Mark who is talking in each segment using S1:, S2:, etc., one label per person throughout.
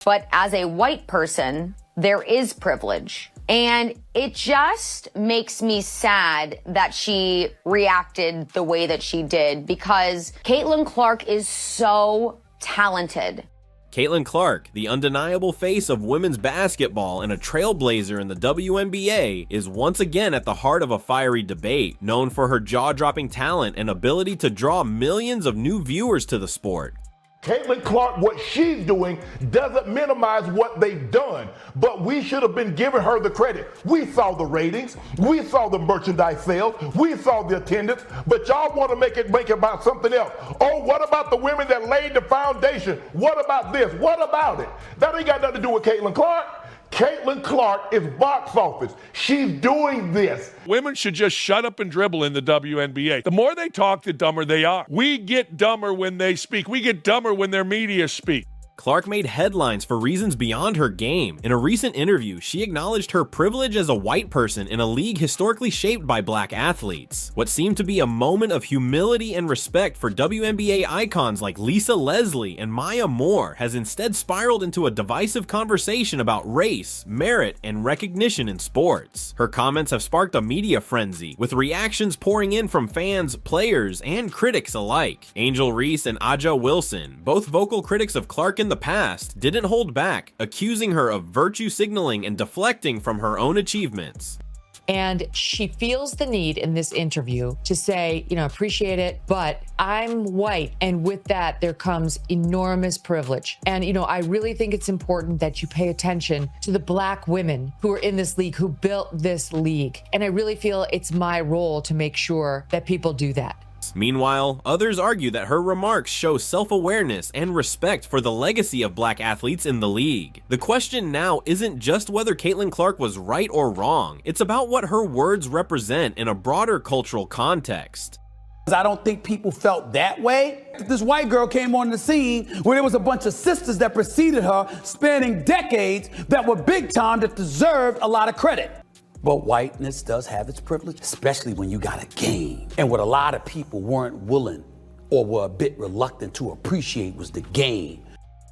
S1: But as a white person, there is privilege. And it just makes me sad that she reacted the way that she did, because Caitlin Clark is so talented.
S2: Caitlin Clark, the undeniable face of women's basketball and a trailblazer in the WNBA, is once again at the heart of a fiery debate, known for her jaw-dropping talent and ability to draw millions of new viewers to the sport.
S3: Caitlin Clark, what she's doing doesn't minimize what they've done, but we should have been giving her the credit. We saw the ratings, we saw the merchandise sales, we saw the attendance, but y'all want to make it about something else. Oh, what about the women that laid the foundation? What about this? What about it? That ain't got nothing to do with Caitlin Clark. Caitlin Clark is box office. She's doing this.
S4: Women should just shut up and dribble in the WNBA. The more they talk, the dumber they are. We get dumber when they speak. We get dumber when their media speak.
S2: Clark made headlines for reasons beyond her game. In a recent interview, she acknowledged her privilege as a white person in a league historically shaped by black athletes. What seemed to be a moment of humility and respect for WNBA icons like Lisa Leslie and Maya Moore has instead spiraled into a divisive conversation about race, merit, and recognition in sports. Her comments have sparked a media frenzy, with reactions pouring in from fans, players, and critics alike. Angel Reese and Aja Wilson, both vocal critics of Clark in the past, didn't hold back, accusing her of virtue signaling and deflecting from her own achievements.
S5: And she feels the need in this interview to say, appreciate it, but I'm white. And with that, there comes enormous privilege. And, I really think it's important that you pay attention to the black women who are in this league, who built this league. And I really feel it's my role to make sure that people do that.
S2: Meanwhile, others argue that her remarks show self-awareness and respect for the legacy of black athletes in the league. The question now isn't just whether Caitlin Clark was right or wrong, it's about what her words represent in a broader cultural context.
S6: I don't think people felt that way. This white girl came on the scene where there was a bunch of sisters that preceded her, spanning decades, that were big time, that deserved a lot of credit. But whiteness does have its privilege, especially when you got a game. And what a lot of people weren't willing or were a bit reluctant to appreciate was the game.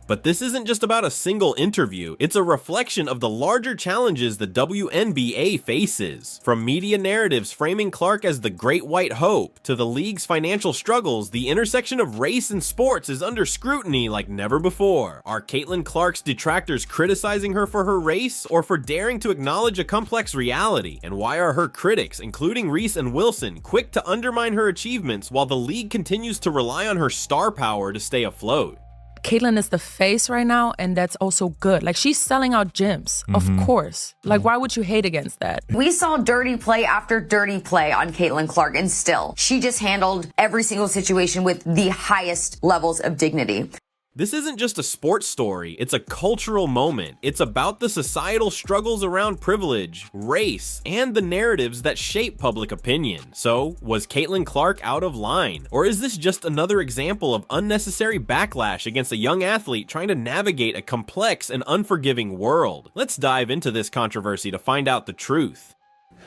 S2: But this isn't just about a single interview, it's a reflection of the larger challenges the WNBA faces. From media narratives framing Clark as the great white hope, to the league's financial struggles, the intersection of race and sports is under scrutiny like never before. Are Caitlin Clark's detractors criticizing her for her race, or for daring to acknowledge a complex reality? And why are her critics, including Reese and Wilson, quick to undermine her achievements while the league continues to rely on her star power to stay afloat?
S7: Caitlin is the face right now, and that's also good. Like, she's selling out gyms, of course. Like, why would you hate against that?
S1: We saw dirty play after dirty play on Caitlin Clark, and still, she just handled every single situation with the highest levels of dignity.
S2: This isn't just a sports story, it's a cultural moment. It's about the societal struggles around privilege, race, and the narratives that shape public opinion. So, was Caitlin Clark out of line? Or is this just another example of unnecessary backlash against a young athlete trying to navigate a complex and unforgiving world? Let's dive into this controversy to find out the truth.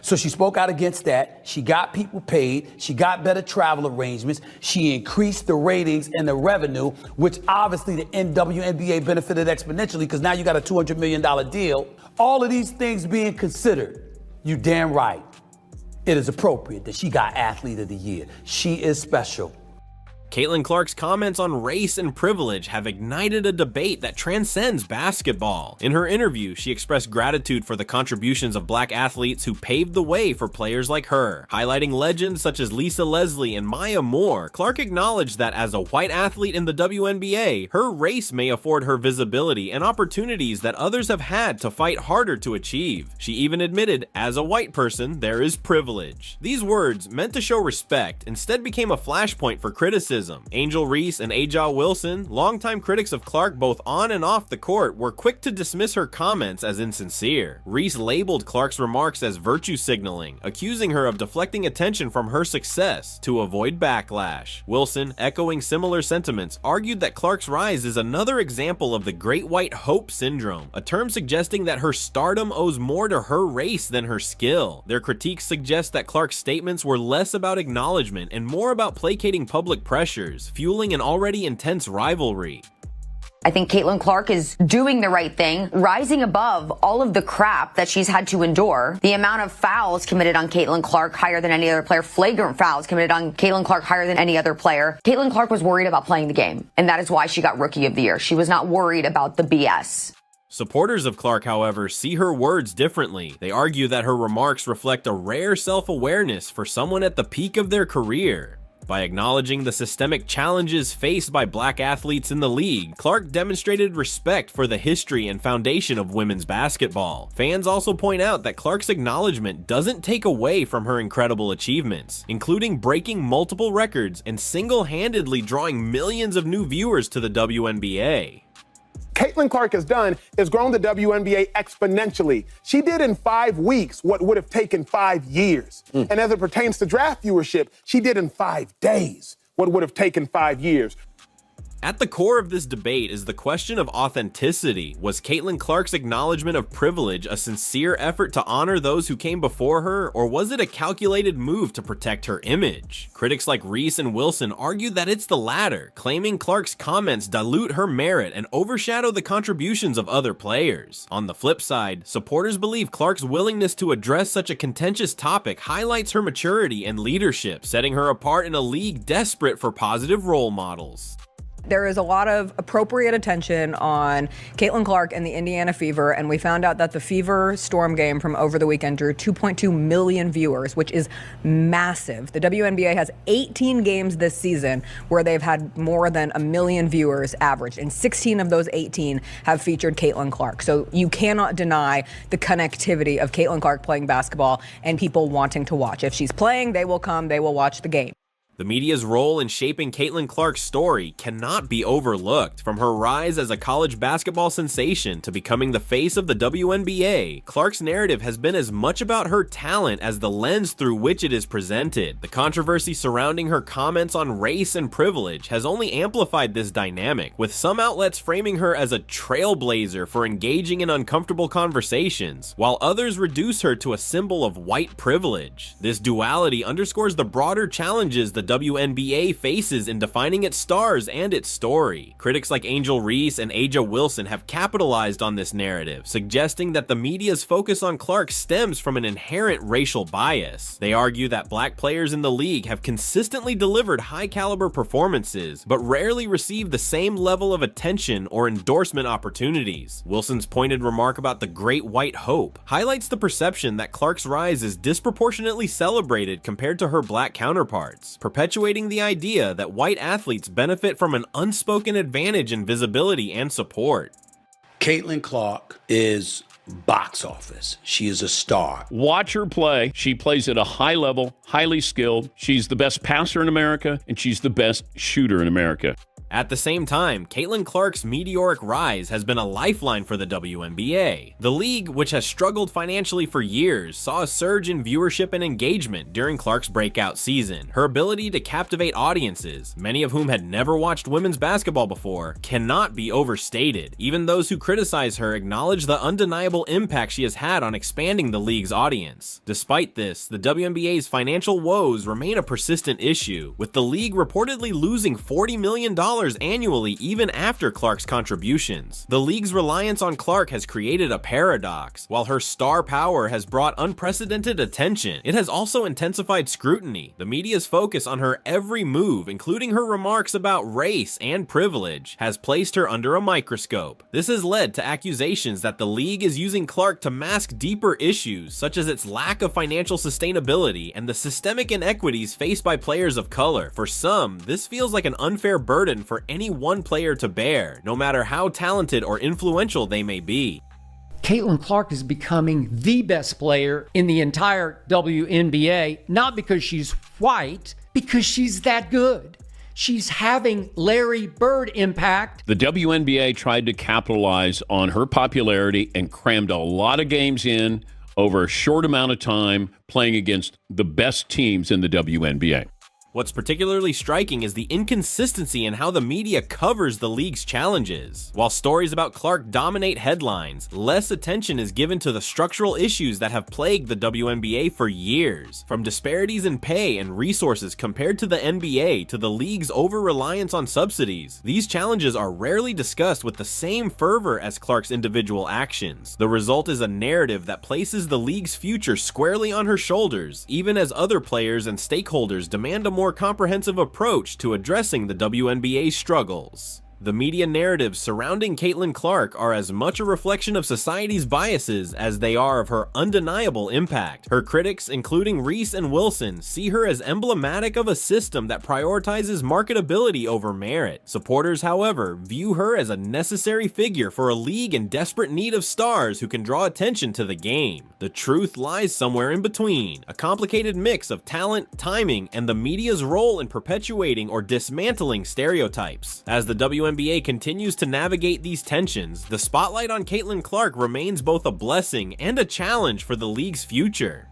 S6: So she spoke out against that. She got people paid. She got better travel arrangements. She increased the ratings and the revenue, which obviously the WNBA benefited exponentially, because now you got a $200 million deal. All of these things being considered, you damn right. It is appropriate that she got Athlete of the Year. She is special.
S2: Caitlin Clark's comments on race and privilege have ignited a debate that transcends basketball. In her interview, she expressed gratitude for the contributions of black athletes who paved the way for players like her. Highlighting legends such as Lisa Leslie and Maya Moore, Clark acknowledged that as a white athlete in the WNBA, her race may afford her visibility and opportunities that others have had to fight harder to achieve. She even admitted, as a white person, there is privilege. These words, meant to show respect, instead became a flashpoint for criticism. Angel Reese and Aja Wilson, longtime critics of Clark both on and off the court, were quick to dismiss her comments as insincere. Reese labeled Clark's remarks as virtue signaling, accusing her of deflecting attention from her success to avoid backlash. Wilson, echoing similar sentiments, argued that Clark's rise is another example of the Great White Hope syndrome, a term suggesting that her stardom owes more to her race than her skill. Their critiques suggest that Clark's statements were less about acknowledgement and more about placating public pressure, fueling an already intense rivalry.
S1: I think Caitlin Clark is doing the right thing, rising above all of the crap that she's had to endure. The amount of fouls committed on Caitlin Clark higher than any other player, flagrant fouls committed on Caitlin Clark higher than any other player. Caitlin Clark was worried about playing the game, and that is why she got Rookie of the Year. She was not worried about the BS.
S2: Supporters of Clark, however, see her words differently. They argue that her remarks reflect a rare self-awareness for someone at the peak of their career. By acknowledging the systemic challenges faced by black athletes in the league, Clark demonstrated respect for the history and foundation of women's basketball. Fans also point out that Clark's acknowledgement doesn't take away from her incredible achievements, including breaking multiple records and single-handedly drawing millions of new viewers to the WNBA.
S8: Caitlin Clark has done is grown the WNBA exponentially. She did in 5 weeks what would have taken 5 years. And as it pertains to draft viewership, she did in 5 days what would have taken 5 years.
S2: At the core of this debate is the question of authenticity. Was Caitlin Clark's acknowledgement of privilege a sincere effort to honor those who came before her, or was it a calculated move to protect her image? Critics like Reese and Wilson argue that it's the latter, claiming Clark's comments dilute her merit and overshadow the contributions of other players. On the flip side, supporters believe Clark's willingness to address such a contentious topic highlights her maturity and leadership, setting her apart in a league desperate for positive role models.
S9: There is a lot of appropriate attention on Caitlin Clark and the Indiana Fever, and we found out that the Fever Storm game from over the weekend drew 2.2 million viewers, which is massive. The WNBA has 18 games this season where they've had more than 1 million viewers averaged, and 16 of those 18 have featured Caitlin Clark. So you cannot deny the connectivity of Caitlin Clark playing basketball and people wanting to watch. If she's playing, they will come, they will watch the game.
S2: The media's role in shaping Caitlin Clark's story cannot be overlooked. From her rise as a college basketball sensation to becoming the face of the WNBA, Clark's narrative has been as much about her talent as the lens through which it is presented. The controversy surrounding her comments on race and privilege has only amplified this dynamic, with some outlets framing her as a trailblazer for engaging in uncomfortable conversations, while others reduce her to a symbol of white privilege. This duality underscores the broader challenges the WNBA faces in defining its stars and its story. Critics like Angel Reese and Aja Wilson have capitalized on this narrative, suggesting that the media's focus on Clark stems from an inherent racial bias. They argue that black players in the league have consistently delivered high-caliber performances, but rarely receive the same level of attention or endorsement opportunities. Wilson's pointed remark about the Great White Hope highlights the perception that Clark's rise is disproportionately celebrated compared to her black counterparts, perpetuating the idea that white athletes benefit from an unspoken advantage in visibility and support.
S6: Caitlin Clark is box office. She is a star.
S10: Watch her play. She plays at a high level, highly skilled. She's the best passer in America, and she's the best shooter in America.
S2: At the same time, Caitlin Clark's meteoric rise has been a lifeline for the WNBA. The league, which has struggled financially for years, saw a surge in viewership and engagement during Clark's breakout season. Her ability to captivate audiences, many of whom had never watched women's basketball before, cannot be overstated. Even those who criticize her acknowledge the undeniable impact she has had on expanding the league's audience. Despite this, the WNBA's financial woes remain a persistent issue, with the league reportedly losing $40 million annually even after Clark's contributions. The league's reliance on Clark has created a paradox. While her star power has brought unprecedented attention, it has also intensified scrutiny. The media's focus on her every move, including her remarks about race and privilege, has placed her under a microscope. This has led to accusations that the league is using Clark to mask deeper issues, such as its lack of financial sustainability and the systemic inequities faced by players of color. For some, this feels like an unfair burden for any one player to bear, no matter how talented or influential they may be.
S11: Caitlin Clark is becoming the best player in the entire WNBA, not because she's white, because she's that good. She's having Larry Bird impact.
S10: The WNBA tried to capitalize on her popularity and crammed a lot of games in over a short amount of time, playing against the best teams in the WNBA.
S2: What's particularly striking is the inconsistency in how the media covers the league's challenges. While stories about Clark dominate headlines, less attention is given to the structural issues that have plagued the WNBA for years. From disparities in pay and resources compared to the NBA to the league's over-reliance on subsidies, these challenges are rarely discussed with the same fervor as Clark's individual actions. The result is a narrative that places the league's future squarely on her shoulders, even as other players and stakeholders demand a more comprehensive approach to addressing the WNBA's struggles. The media narratives surrounding Caitlin Clark are as much a reflection of society's biases as they are of her undeniable impact. Her critics, including Reese and Wilson, see her as emblematic of a system that prioritizes marketability over merit. Supporters, however, view her as a necessary figure for a league in desperate need of stars who can draw attention to the game. The truth lies somewhere in between, a complicated mix of talent, timing, and the media's role in perpetuating or dismantling stereotypes. As the WNBA continues to navigate these tensions, the spotlight on Caitlin Clark remains both a blessing and a challenge for the league's future.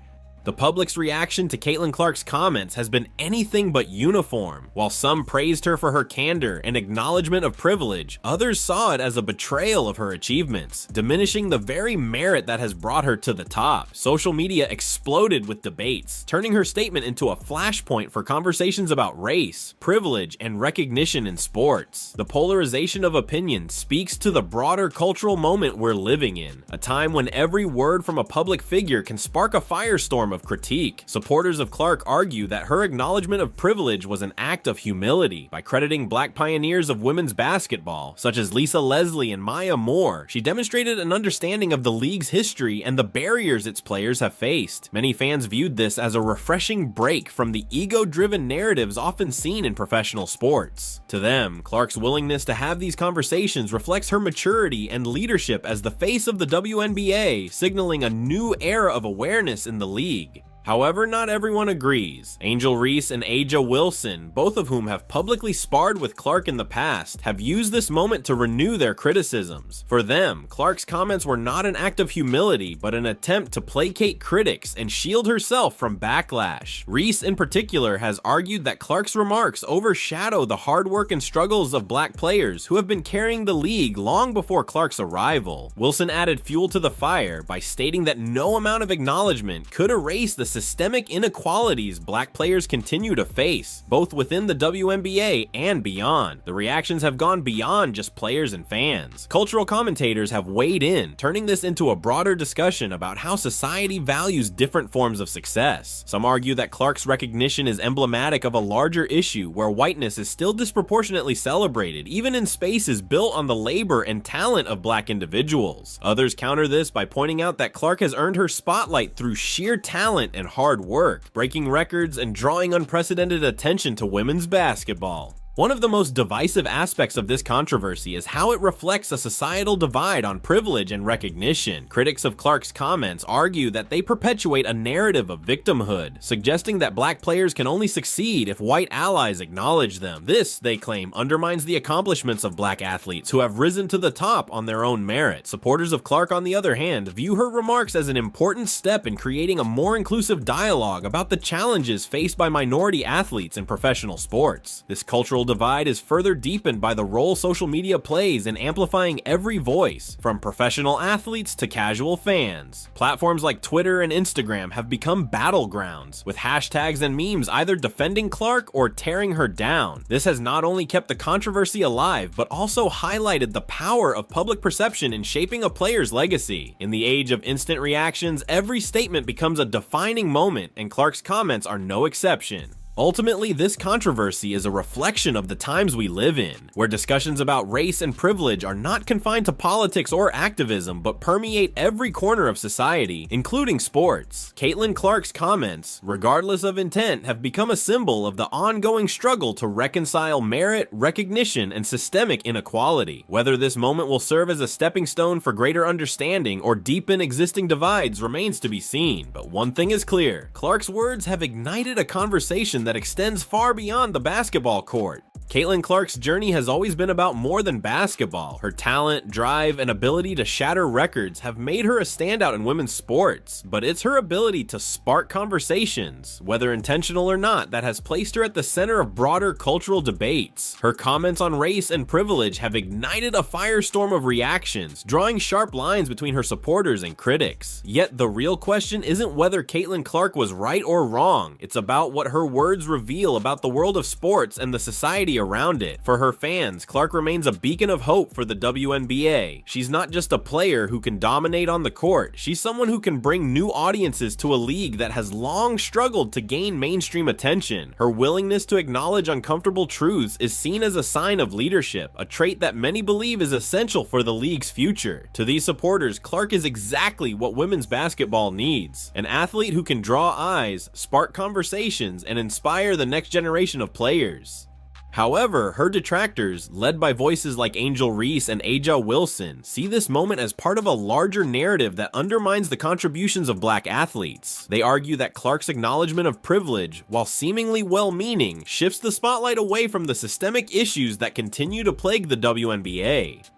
S2: The public's reaction to Caitlin Clark's comments has been anything but uniform. While some praised her for her candor and acknowledgement of privilege, others saw it as a betrayal of her achievements, diminishing the very merit that has brought her to the top. Social media exploded with debates, turning her statement into a flashpoint for conversations about race, privilege, and recognition in sports. The polarization of opinion speaks to the broader cultural moment we're living in, a time when every word from a public figure can spark a firestorm of critique. Supporters of Clark argue that her acknowledgement of privilege was an act of humility. By crediting black pioneers of women's basketball, such as Lisa Leslie and Maya Moore, she demonstrated an understanding of the league's history and the barriers its players have faced. Many fans viewed this as a refreshing break from the ego-driven narratives often seen in professional sports. To them, Clark's willingness to have these conversations reflects her maturity and leadership as the face of the WNBA, signaling a new era of awareness in the league. However, not everyone agrees. Angel Reese and Aja Wilson, both of whom have publicly sparred with Clark in the past, have used this moment to renew their criticisms. For them, Clark's comments were not an act of humility, but an attempt to placate critics and shield herself from backlash. Reese, in particular, has argued that Clark's remarks overshadow the hard work and struggles of black players who have been carrying the league long before Clark's arrival. Wilson added fuel to the fire by stating that no amount of acknowledgement could erase the systemic inequalities black players continue to face, both within the WNBA and beyond. The reactions have gone beyond just players and fans. Cultural commentators have weighed in, turning this into a broader discussion about how society values different forms of success. Some argue that Clark's recognition is emblematic of a larger issue where whiteness is still disproportionately celebrated, even in spaces built on the labor and talent of black individuals. Others counter this by pointing out that Clark has earned her spotlight through sheer talent and hard work, breaking records and drawing unprecedented attention to women's basketball. One of the most divisive aspects of this controversy is how it reflects a societal divide on privilege and recognition. Critics of Clark's comments argue that they perpetuate a narrative of victimhood, suggesting that black players can only succeed if white allies acknowledge them. This, they claim, undermines the accomplishments of black athletes who have risen to the top on their own merit. Supporters of Clark, on the other hand, view her remarks as an important step in creating a more inclusive dialogue about the challenges faced by minority athletes in professional sports. This cultural divide is further deepened by the role social media plays in amplifying every voice, from professional athletes to casual fans. Platforms like Twitter and Instagram have become battlegrounds, with hashtags and memes either defending Clark or tearing her down. This has not only kept the controversy alive, but also highlighted the power of public perception in shaping a player's legacy. In the age of instant reactions, every statement becomes a defining moment, and Clark's comments are no exception. Ultimately, this controversy is a reflection of the times we live in, where discussions about race and privilege are not confined to politics or activism, but permeate every corner of society, including sports. Caitlin Clark's comments, regardless of intent, have become a symbol of the ongoing struggle to reconcile merit, recognition, and systemic inequality. Whether this moment will serve as a stepping stone for greater understanding or deepen existing divides remains to be seen, but one thing is clear: Clark's words have ignited a conversation that extends far beyond the basketball court. Caitlin Clark's journey has always been about more than basketball. Her talent, drive, and ability to shatter records have made her a standout in women's sports, but it's her ability to spark conversations, whether intentional or not, that has placed her at the center of broader cultural debates. Her comments on race and privilege have ignited a firestorm of reactions, drawing sharp lines between her supporters and critics. Yet the real question isn't whether Caitlin Clark was right or wrong, it's about what her words reveal about the world of sports and the society around it. For her fans, Clark remains a beacon of hope for the WNBA. She's not just a player who can dominate on the court, she's someone who can bring new audiences to a league that has long struggled to gain mainstream attention. Her willingness to acknowledge uncomfortable truths is seen as a sign of leadership, a trait that many believe is essential for the league's future. To these supporters, Clark is exactly what women's basketball needs: an athlete who can draw eyes, spark conversations, and inspire the next generation of players. However, her detractors, led by voices like Angel Reese and Aja Wilson, see this moment as part of a larger narrative that undermines the contributions of black athletes. They argue that Clark's acknowledgement of privilege, while seemingly well-meaning, shifts the spotlight away from the systemic issues that continue to plague the WNBA.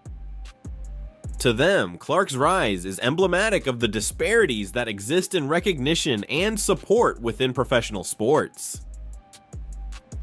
S2: To them, Clark's rise is emblematic of the disparities that exist in recognition and support within professional sports.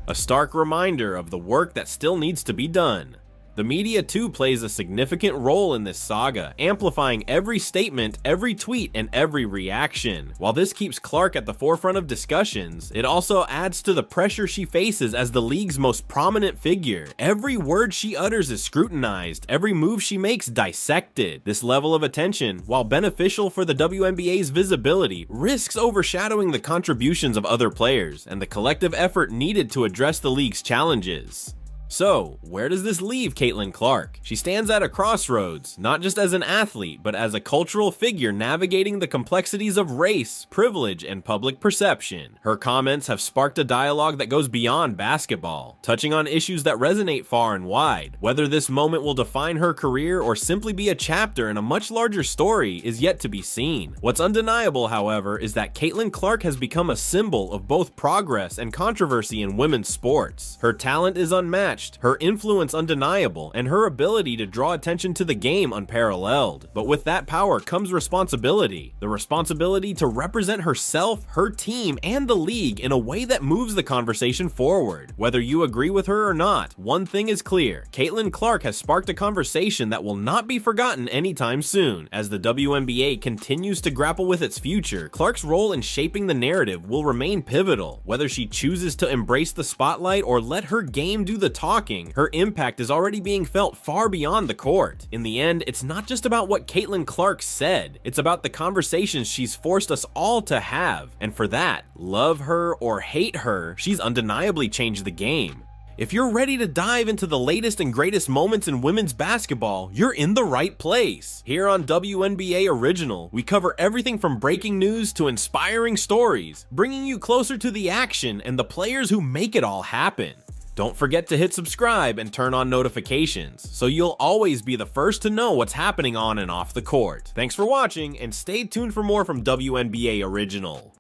S2: A stark reminder of the work that still needs to be done. The media too plays a significant role in this saga, amplifying every statement, every tweet, and every reaction. While this keeps Clark at the forefront of discussions, it also adds to the pressure she faces as the league's most prominent figure. Every word she utters is scrutinized, every move she makes dissected. This level of attention, while beneficial for the WNBA's visibility, risks overshadowing the contributions of other players and the collective effort needed to address the league's challenges. So, where does this leave Caitlin Clark? She stands at a crossroads, not just as an athlete, but as a cultural figure navigating the complexities of race, privilege, and public perception. Her comments have sparked a dialogue that goes beyond basketball, touching on issues that resonate far and wide. Whether this moment will define her career or simply be a chapter in a much larger story is yet to be seen. What's undeniable, however, is that Caitlin Clark has become a symbol of both progress and controversy in women's sports. Her talent is unmatched, her influence undeniable, and her ability to draw attention to the game unparalleled. But with that power comes responsibility. The responsibility to represent herself, her team, and the league in a way that moves the conversation forward. Whether you agree with her or not, one thing is clear: Caitlin Clark has sparked a conversation that will not be forgotten anytime soon. As the WNBA continues to grapple with its future, Clark's role in shaping the narrative will remain pivotal. Whether she chooses to embrace the spotlight or let her game do the talking, her impact is already being felt far beyond the court. In the end, it's not just about what Caitlin Clark said, it's about the conversations she's forced us all to have. And for that, love her or hate her, she's undeniably changed the game. If you're ready to dive into the latest and greatest moments in women's basketball, you're in the right place. Here on WNBA Original, we cover everything from breaking news to inspiring stories, bringing you closer to the action and the players who make it all happen. Don't forget to hit subscribe and turn on notifications, so you'll always be the first to know what's happening on and off the court. Thanks for watching, and stay tuned for more from WNBA Original.